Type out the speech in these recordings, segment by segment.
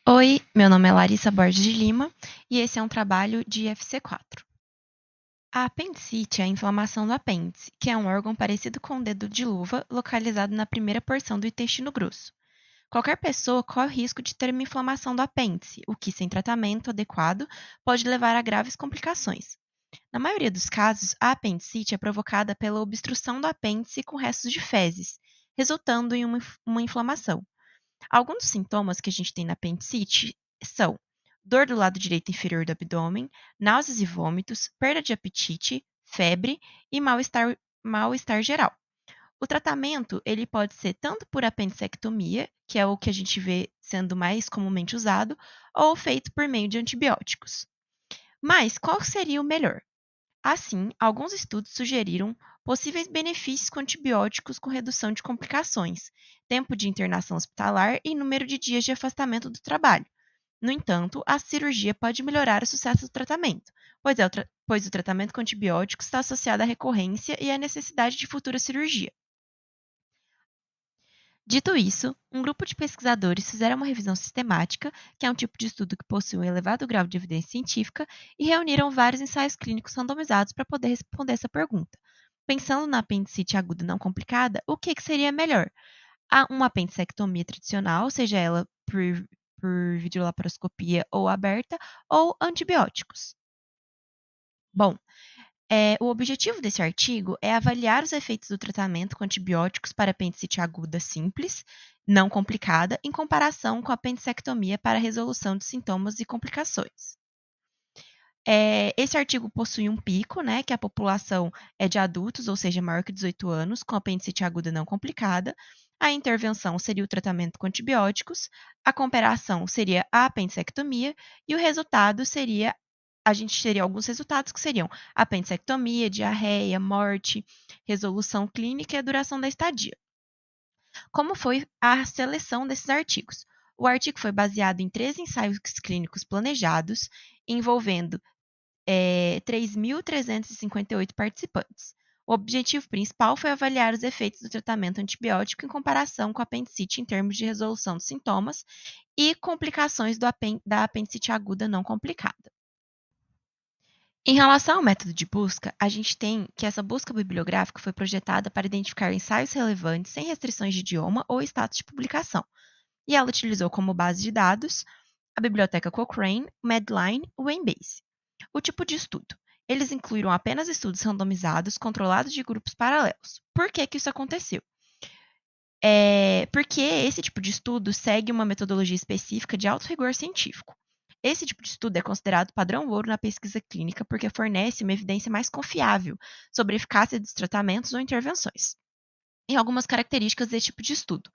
Oi, meu nome é Larissa Borges de Lima e esse é um trabalho de FC4. A apendicite é a inflamação do apêndice, que é um órgão parecido com o dedo de luva localizado na primeira porção do intestino grosso. Qualquer pessoa corre o risco de ter uma inflamação do apêndice, o que, sem tratamento adequado, pode levar a graves complicações. Na maioria dos casos, a apendicite é provocada pela obstrução do apêndice com restos de fezes, resultando em uma inflamação. Alguns dos sintomas que a gente tem na apendicite são dor do lado direito inferior do abdômen, náuseas e vômitos, perda de apetite, febre e mal-estar geral. O tratamento ele pode ser tanto por apendicectomia, que é o que a gente vê sendo mais comumente usado, ou feito por meio de antibióticos. Mas qual seria o melhor? Assim, alguns estudos sugeriram possíveis benefícios com antibióticos com redução de complicações, tempo de internação hospitalar e número de dias de afastamento do trabalho. No entanto, a cirurgia pode melhorar o sucesso do tratamento, pois o tratamento com antibióticos está associado à recorrência e à necessidade de futura cirurgia. Dito isso, um grupo de pesquisadores fizeram uma revisão sistemática, que é um tipo de estudo que possui um elevado grau de evidência científica, e reuniram vários ensaios clínicos randomizados para poder responder essa pergunta. Pensando na apendicite aguda não complicada, o que seria melhor? Uma apendicectomia tradicional, seja ela por videolaparoscopia ou aberta, ou antibióticos? Bom, o objetivo desse artigo é avaliar os efeitos do tratamento com antibióticos para apendicite aguda simples, não complicada, em comparação com a apendicectomia para resolução de sintomas e complicações. Esse artigo possui um pico, né, que a população é de adultos, ou seja, maior que 18 anos, com apendicite aguda não complicada. A intervenção seria o tratamento com antibióticos, a comparação seria a apendicectomia e o resultado seria a gente teria alguns resultados que seriam apendicectomia, diarreia, morte, resolução clínica e a duração da estadia. Como foi a seleção desses artigos? O artigo foi baseado em 3 ensaios clínicos planejados, envolvendo 3.358 participantes. O objetivo principal foi avaliar os efeitos do tratamento antibiótico em comparação com a apendicite em termos de resolução dos sintomas e complicações da apendicite aguda não complicada. Em relação ao método de busca, a gente tem que essa busca bibliográfica foi projetada para identificar ensaios relevantes sem restrições de idioma ou status de publicação, e ela utilizou como base de dados a biblioteca Cochrane, o Medline e o Embase. O tipo de estudo. Eles incluíram apenas estudos randomizados controlados de grupos paralelos. Por que isso aconteceu? Porque esse tipo de estudo segue uma metodologia específica de alto rigor científico. Esse tipo de estudo é considerado padrão ouro na pesquisa clínica porque fornece uma evidência mais confiável sobre a eficácia dos tratamentos ou intervenções. E algumas características desse tipo de estudo.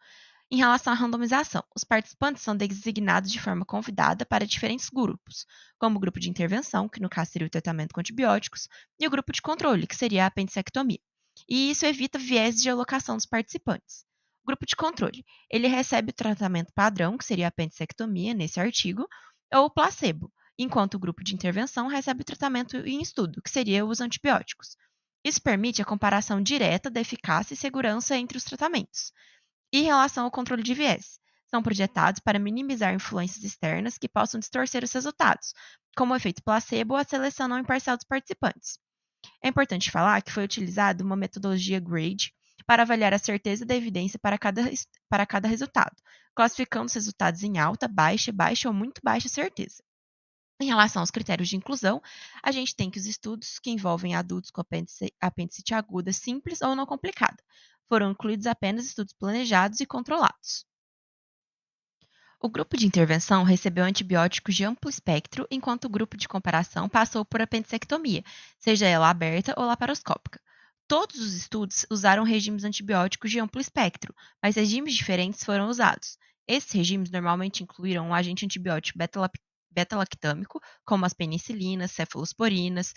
Em relação à randomização, os participantes são designados de forma convidada para diferentes grupos, como o grupo de intervenção, que no caso seria o tratamento com antibióticos, e o grupo de controle, que seria a apendicectomia. E isso evita viés de alocação dos participantes. O grupo de controle, ele recebe o tratamento padrão, que seria a apendicectomia, nesse artigo, ou o placebo, enquanto o grupo de intervenção recebe o tratamento em estudo, que seria os antibióticos. Isso permite a comparação direta da eficácia e segurança entre os tratamentos. Em relação ao controle de viés, são projetados para minimizar influências externas que possam distorcer os resultados, como o efeito placebo ou a seleção não imparcial dos participantes. É importante falar que foi utilizada uma metodologia GRADE para avaliar a certeza da evidência para cada resultado, classificando os resultados em alta, baixa ou muito baixa certeza. Em relação aos critérios de inclusão, a gente tem que os estudos que envolvem adultos com apendicite aguda simples ou não complicada. Foram incluídos apenas estudos planejados e controlados. O grupo de intervenção recebeu antibióticos de amplo espectro, enquanto o grupo de comparação passou por apendicectomia, seja ela aberta ou laparoscópica. Todos os estudos usaram regimes antibióticos de amplo espectro, mas regimes diferentes foram usados. Esses regimes normalmente incluíram um agente antibiótico beta-lactâmico, como as penicilinas, cefalosporinas,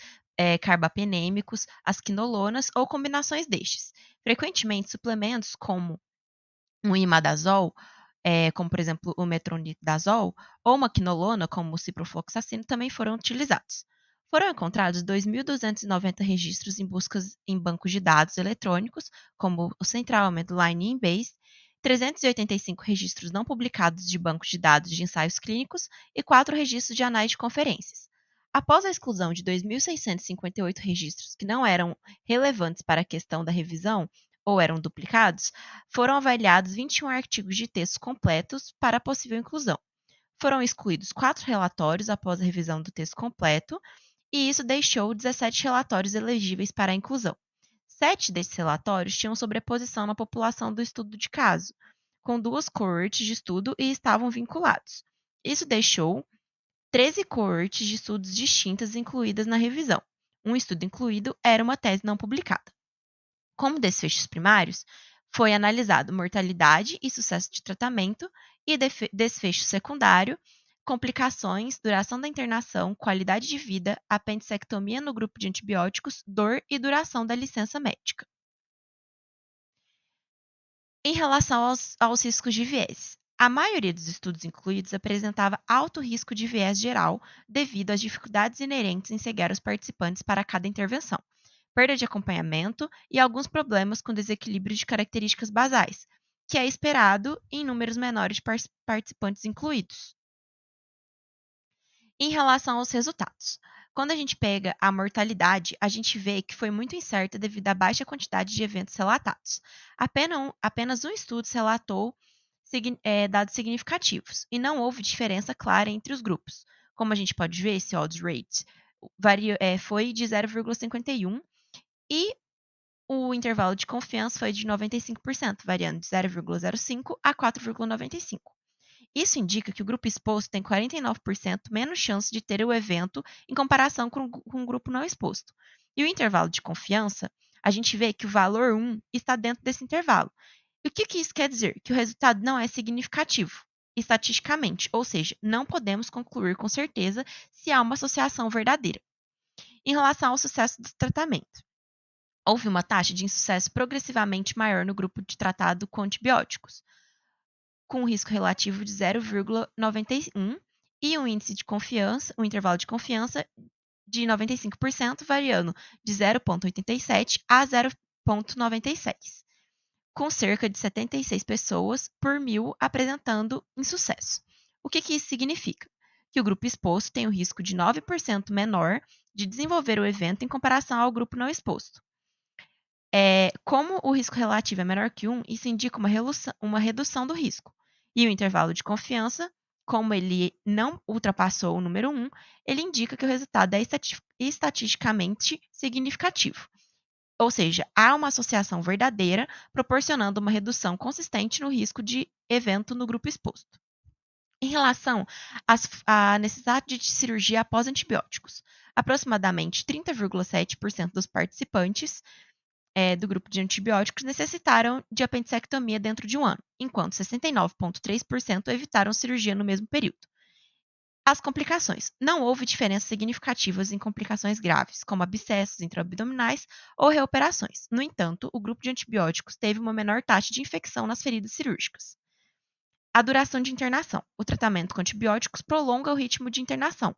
carbapenêmicos, as quinolonas ou combinações destes. Frequentemente, suplementos como um imidazol, como por exemplo o metronidazol, ou uma quinolona, como o ciprofloxacino, também foram utilizados. Foram encontrados 2.290 registros em buscas em bancos de dados eletrônicos, como o Central, Medline e Embase, 385 registros não publicados de bancos de dados de ensaios clínicos e 4 registros de anais de conferências. Após a exclusão de 2.658 registros que não eram relevantes para a questão da revisão ou eram duplicados, foram avaliados 21 artigos de textos completos para possível inclusão. Foram excluídos 4 relatórios após a revisão do texto completo, e isso deixou 17 relatórios elegíveis para a inclusão. 7 desses relatórios tinham sobreposição na população do estudo de caso, com 2 coortes de estudo e estavam vinculados. Isso deixou 13 coortes de estudos distintas incluídas na revisão. Um estudo incluído era uma tese não publicada. Como desfechos primários, foi analisado mortalidade e sucesso de tratamento e desfecho secundário, complicações, duração da internação, qualidade de vida, apendicectomia no grupo de antibióticos, dor e duração da licença médica. Em relação aos riscos de viés, a maioria dos estudos incluídos apresentava alto risco de viés geral devido às dificuldades inerentes em cegar os participantes para cada intervenção, perda de acompanhamento e alguns problemas com desequilíbrio de características basais, que é esperado em números menores de participantes incluídos. Em relação aos resultados, quando a gente pega a mortalidade, a gente vê que foi muito incerta devido à baixa quantidade de eventos relatados. Apenas um estudo relatou dados significativos, e não houve diferença clara entre os grupos. Como a gente pode ver, esse odds rate foi de 0,51 e o intervalo de confiança foi de 95%, variando de 0,05 a 4,95. Isso indica que o grupo exposto tem 49% menos chance de ter o evento em comparação com o grupo não exposto. E o intervalo de confiança, a gente vê que o valor 1 está dentro desse intervalo. E o que isso quer dizer? Que o resultado não é significativo estatisticamente, ou seja, não podemos concluir com certeza se há uma associação verdadeira. Em relação ao sucesso do tratamento, houve uma taxa de insucesso progressivamente maior no grupo de tratado com antibióticos, com um risco relativo de 0,91 e um índice de confiança, um intervalo de confiança de 95%, variando de 0,87 a 0,96, com cerca de 76 pessoas por 1.000 apresentando insucesso. O que isso significa? Que o grupo exposto tem um risco de 9% menor de desenvolver o evento em comparação ao grupo não exposto. Como o risco relativo é menor que 1, isso indica uma redução do risco. E o intervalo de confiança, como ele não ultrapassou o número 1, ele indica que o resultado é estatisticamente significativo. Ou seja, há uma associação verdadeira proporcionando uma redução consistente no risco de evento no grupo exposto. Em relação à necessidade de cirurgia após antibióticos, aproximadamente 30,7% dos participantes do grupo de antibióticos necessitaram de apendicectomia dentro de um ano, enquanto 69,3% evitaram cirurgia no mesmo período. As complicações. Não houve diferenças significativas em complicações graves, como abscessos intraabdominais ou reoperações. No entanto, o grupo de antibióticos teve uma menor taxa de infecção nas feridas cirúrgicas. A duração de internação. O tratamento com antibióticos prolonga o ritmo de internação.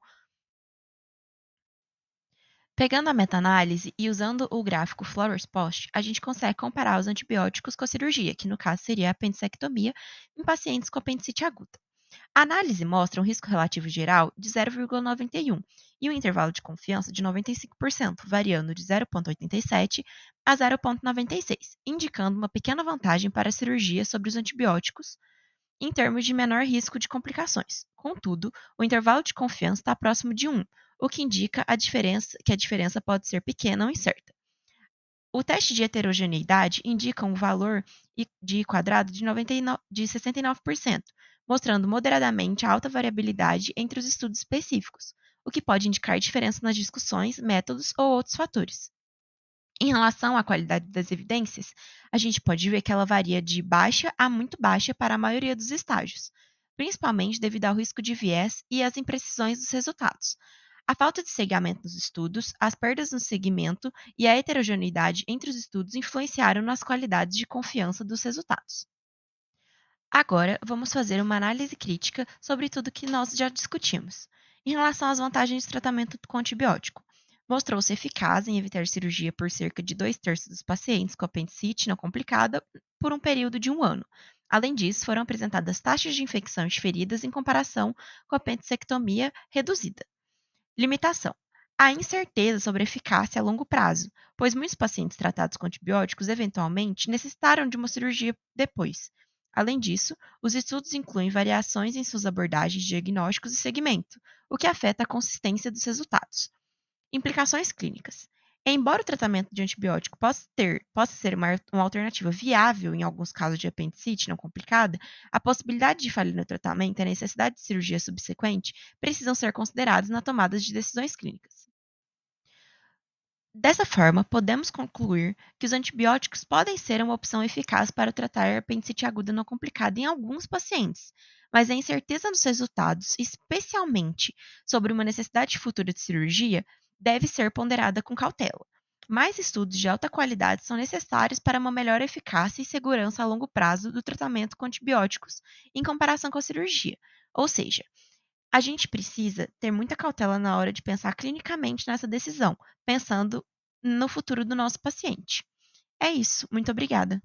Pegando a meta-análise e usando o gráfico Flowers-Post, a gente consegue comparar os antibióticos com a cirurgia, que no caso seria a apendicectomia, em pacientes com apendicite aguda. A análise mostra um risco relativo geral de 0,91 e um intervalo de confiança de 95%, variando de 0,87 a 0,96, indicando uma pequena vantagem para a cirurgia sobre os antibióticos em termos de menor risco de complicações. Contudo, o intervalo de confiança está próximo de 1, o que indica que a diferença pode ser pequena ou incerta. O teste de heterogeneidade indica um valor de quadrado de 69%, mostrando moderadamente alta variabilidade entre os estudos específicos, o que pode indicar diferença nas discussões, métodos ou outros fatores. Em relação à qualidade das evidências, a gente pode ver que ela varia de baixa a muito baixa para a maioria dos estágios, principalmente devido ao risco de viés e às imprecisões dos resultados. A falta de segmento nos estudos, as perdas no segmento e a heterogeneidade entre os estudos influenciaram nas qualidades de confiança dos resultados. Agora, vamos fazer uma análise crítica sobre tudo que nós já discutimos. Em relação às vantagens de tratamento com antibiótico, mostrou-se eficaz em evitar cirurgia por cerca de 2/3 dos pacientes com apendicite não complicada por um período de 1 ano. Além disso, foram apresentadas taxas de infecção de feridas em comparação com a apendicectomia reduzida. Limitação: há incerteza sobre a eficácia a longo prazo, pois muitos pacientes tratados com antibióticos eventualmente necessitaram de uma cirurgia depois. Além disso, os estudos incluem variações em suas abordagens de diagnósticos e segmento, o que afeta a consistência dos resultados. Implicações clínicas. Embora o tratamento de antibiótico possa ser uma alternativa viável em alguns casos de apendicite não complicada, a possibilidade de falha no tratamento e a necessidade de cirurgia subsequente precisam ser consideradas na tomada de decisões clínicas. Dessa forma, podemos concluir que os antibióticos podem ser uma opção eficaz para tratar a apendicite aguda não complicada em alguns pacientes, mas a incerteza nos resultados, especialmente sobre uma necessidade futura de cirurgia, deve ser ponderada com cautela. Mais estudos de alta qualidade são necessários para uma melhor eficácia e segurança a longo prazo do tratamento com antibióticos, em comparação com a cirurgia. Ou seja, a gente precisa ter muita cautela na hora de pensar clinicamente nessa decisão, pensando no futuro do nosso paciente. É isso, muito obrigada.